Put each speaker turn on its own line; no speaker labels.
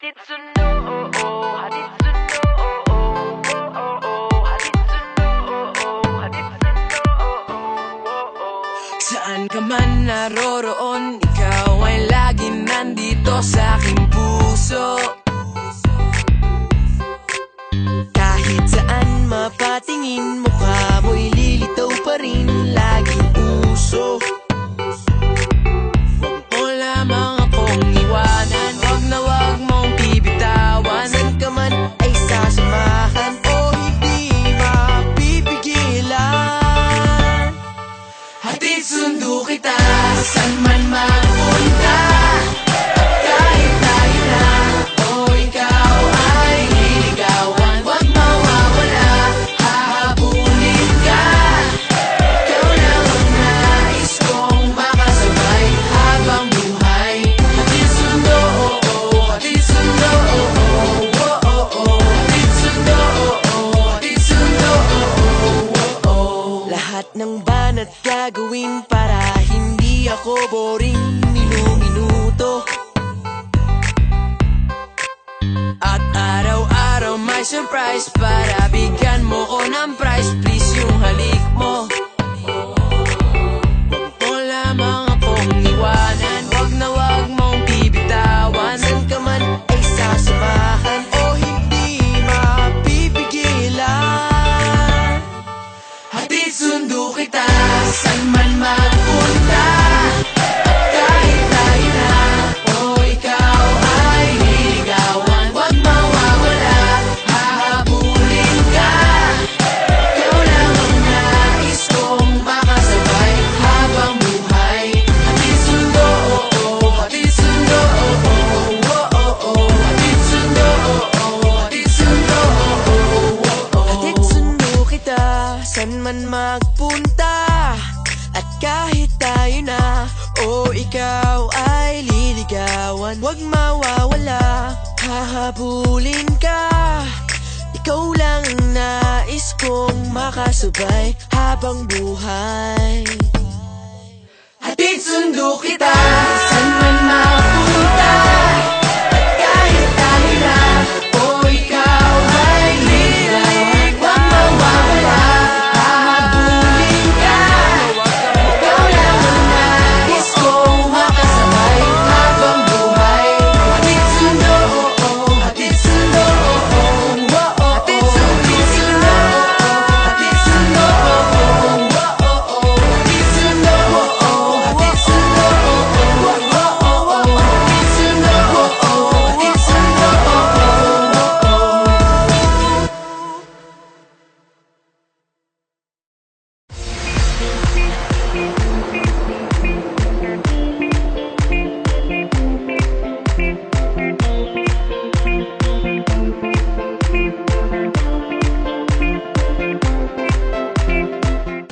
Hatid sundo, hatid sundo, hatid sundo, hatid sundo. Saan ka man naroroon, ikaw ay laging nandito sa aking puso. Kahit saan mapatingin, mukha mo'y lilitaw pa rin, laging uso. Huwag mo lamang akong iwanan, wag na wag mong bibitawan. Saan ka man ay sasamahan o hindi mapipigilan. Hatid sundo kita, saan man mapunta. Kahit tayo na o ikaw ay liligawan, wag mawawala, hahabulin ka. Ikaw lang ang nais kong makasabay habang buhay. Hatid sundo, hatid sundo, hatid sundo, hatid sundo. Lahat ng banat gagawin para hindi ako boring minuto. At araw-araw may surprise para bigyan mo ko ng prize. Please yung halik mo, wag mo lamang akong iwanan, wag na wag mong bibitawan. Saan ka man ay sasamahan o hindi mapipigilan. Hatid sundo kita, saan man magpunta. Kahit tayo na o ikaw ay liligawan, wag mawawala, hahabulin ka. Ikaw lang ang nais kong makasabay habang buhay. Hatid sundo, hatid sundo, hatid sundo, hatid sundo. Hatid sundo kita, saan man magpunta. At kahit tayo na o ikaw ay liligawan, wag mawawala, hahabulin ka. Ikaw lang ang nais kong makasabay habang buhay. Hatid sundo kita, saan man mapunta.